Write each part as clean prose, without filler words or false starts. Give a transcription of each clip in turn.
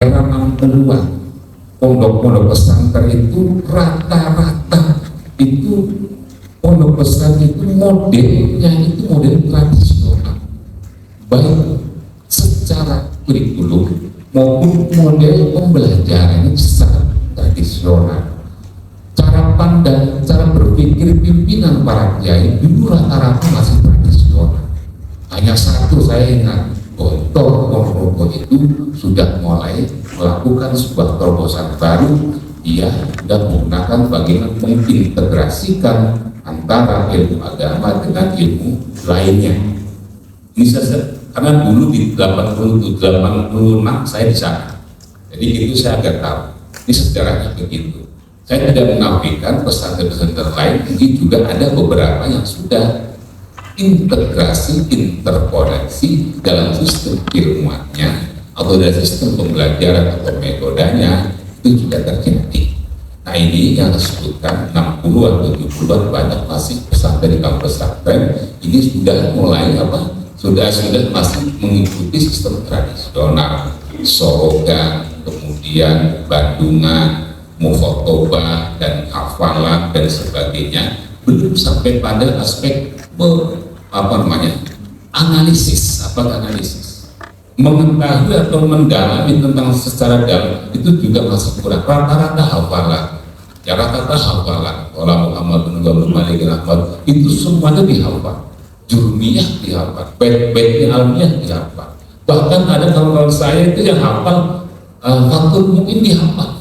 era 60-an pondok-pondok pesantren itu rata-rata itu pondok pesantren itu modelnya itu model tradisional, baik secara kurikulum maupun model pembelajaran itu sangat tradisional. Cara pandang, cara berpikir pimpinan para kiai dulu rata-rata masih tradisional. Hanya satu saya ingat, Gontor Ponorogo itu sudah mulai melakukan sebuah terobosan baru. Dia sudah menggunakan bagaimana mengintegrasikan antara ilmu agama dengan ilmu lainnya. Ini saja, karena dulu di 86 saya di sana, jadi itu saya agak tahu. Ini sejarahnya begitu. Saya tidak menafikan pesantren-pesantren lain, mungkin juga ada beberapa yang sudah integrasi, interkoneksi dalam sistem ilmuannya atau dalam sistem pembelajaran atau metodenya, itu juga terjadi. Nah ini yang disebutkan 60-an, 70-an banyak masih pesantren di kampus pesantren ini sudah mulai sudah masih mengikuti sistem tradisional, Sorogan, kemudian Bandungan, Mukhotobah dan hafalan dan sebagainya, belum sampai pada aspek analisis, mengetahui atau mendalami tentang secara dalam itu juga masih kurang. Rata-rata hafalan, kalau Muhammad bin Malik Rahmat itu semuanya dihafal, jurmiyah dihafal, bait-baitnya almiah dihafal. Bahkan ada kawan-kawan saya itu yang hafal fatul mungkin dihafal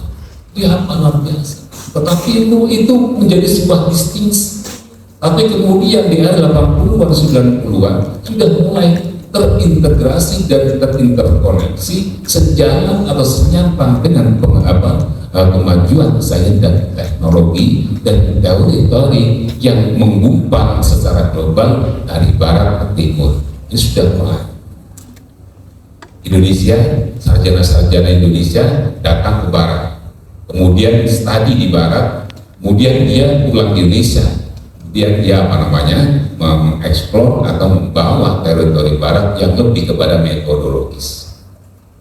luar biasa. Tetapi itu menjadi sebuah distingsi. Tapi kemudian di era 80-an, 90-an sudah mulai terintegrasi dan terinterkoneksi sejalan atau senyampang dengan kemajuan sains dan teknologi dan teori-teori yang menggumpal secara global dari barat ke timur. Ini sudah mulai. Indonesia, sarjana-sarjana Indonesia datang ke barat, kemudian studi di barat, kemudian dia pulang ke Indonesia, dia mengeksplor atau membawa teori barat yang lebih kepada metodologis.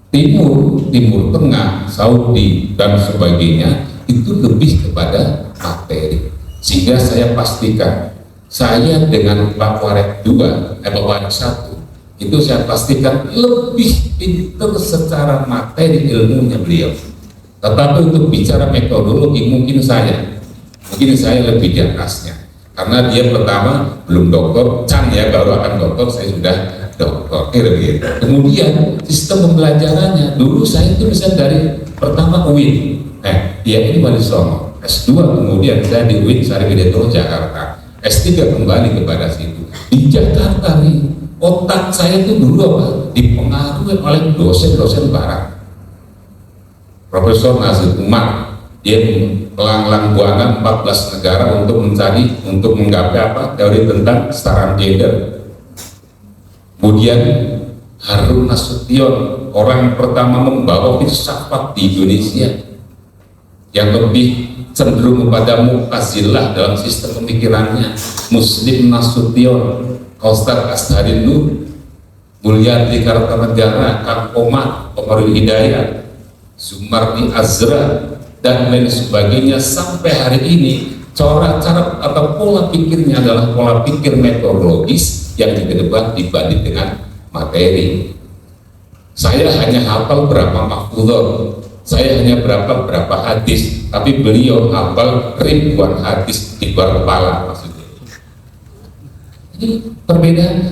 Timur Tengah, Saudi dan sebagainya itu lebih kepada materi. Sehingga saya pastikan saya dengan Pak Warek 2, Pak Warek 1 itu saya pastikan lebih pintar secara materi ilmunya beliau. Tetapi untuk bicara metodologi mungkin saya lebih di atasnya, karena dia pertama belum doktor, baru akan doktor, saya sudah doktor, gitu. Kemudian sistem pembelajarannya dulu saya itu bisa dari pertama UIN, dia ini Wali Songo, S2 kemudian saya di UIN Sarjito Jakarta, S3 kembali kepada situ. Di Jakarta nih otak saya itu dulu dipengaruhi oleh dosen-dosen barat. Profesor Nazir Umar, dia melanglang buana 14 negara untuk menggapai teori tentang kesetaraan gender. Kemudian Harun Nasution, orang pertama membawa filsafat di Indonesia yang lebih cenderung kepada Mu'tazilah dalam sistem pemikirannya. Muslim Nasution, Ustaz Asharin Nur, Mulyadi Kartanegara, Kang Omar, Komarul Hidayat, Sumardi Azra dan lain sebagainya, sampai hari ini cara atau pola pikirnya adalah pola pikir metodologis yang dikedepan dibanding dengan materi. Saya hanya hafal berapa mahfudhah, saya hanya berapa hadis, tapi beliau hafal ribuan hadis di luar kepala, maksudnya. Ini perbedaannya,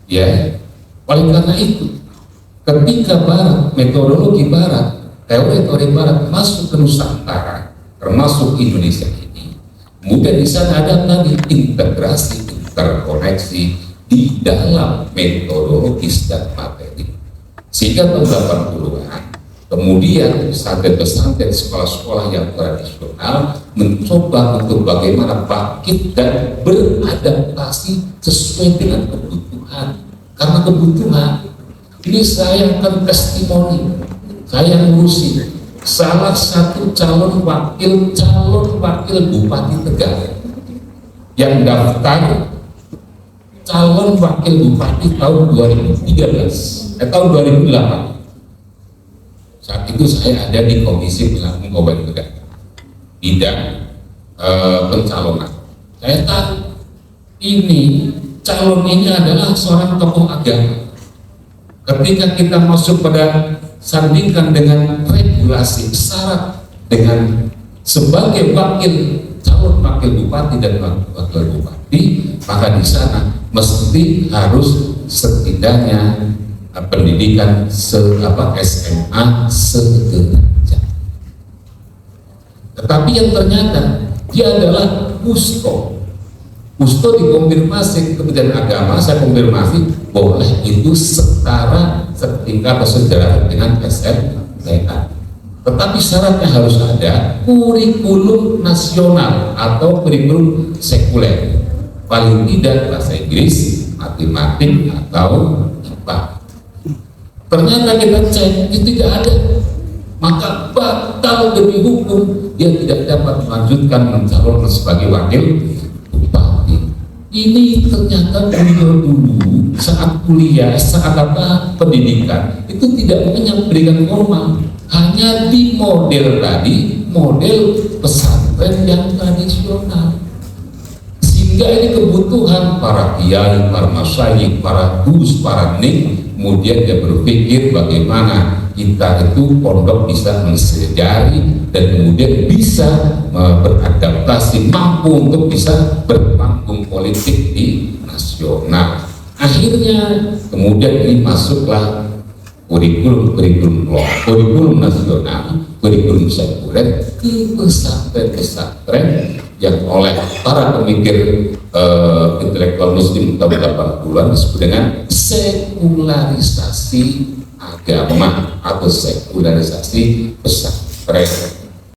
ya. Oleh karena itu, ketika barat, metodologi barat, teori-teori barat masuk ke Nusantara, termasuk Indonesia ini, kemudian di sana ada tadi integrasi, interkoneksi di dalam metodologis dan materi. Sehingga tahun 80-an, kemudian pesantren-pesantren, sekolah-sekolah yang tradisional mencoba untuk bagaimana bangkit dan beradaptasi sesuai dengan kebutuhan. Karena kebutuhan ini saya akan testimoni, saya ngurusin salah satu calon wakil Bupati Tegal yang daftar calon wakil Bupati tahun 2013, tahun 2008. Saat itu saya ada di Komisi Pengabdian Negara bidang pencalonan. Saya tahu ini calon ini adalah seorang tokoh agama. Ketika kita masuk pada sandingkan dengan regulasi syarat dengan sebagai calon wakil bupati dan wakil bupati, maka di sana mesti harus setidaknya pendidikan SMA sederajat. Tetapi yang ternyata dia adalah Pusto dikonfirmasi Kementerian Agama, saya konfirmasi boleh itu setara setingkat atau sederajat dengan SMPA. Tetapi syaratnya harus ada kurikulum nasional atau kurikulum sekuler, paling tidak bahasa Inggris, matematik atau IPA. Ternyata kita cek itu tidak ada, maka batal demi hukum, dia tidak dapat melanjutkan mencalonkan sebagai wakil bupati. Ini ternyata beliau dulu saat kuliah, saat pendidikan itu tidak memberikan formal, hanya di model tadi, model pesantren yang tradisional. Sehingga ini kebutuhan para kiai, para masyayikh, para gus, para ning, kemudian dia berpikir bagaimana kita itu pondok bisa mensejari dan kemudian bisa beradaptasi, mampu untuk bisa berpanggung politik di nasional. Akhirnya kemudian ini masuklah kurikulum nasional, kurikulum sekuler ke pesantren yang oleh para pemikir intelektual muslim tahun 80-an disebut dengan sekularisasi agama atau sekularisasi pesantren.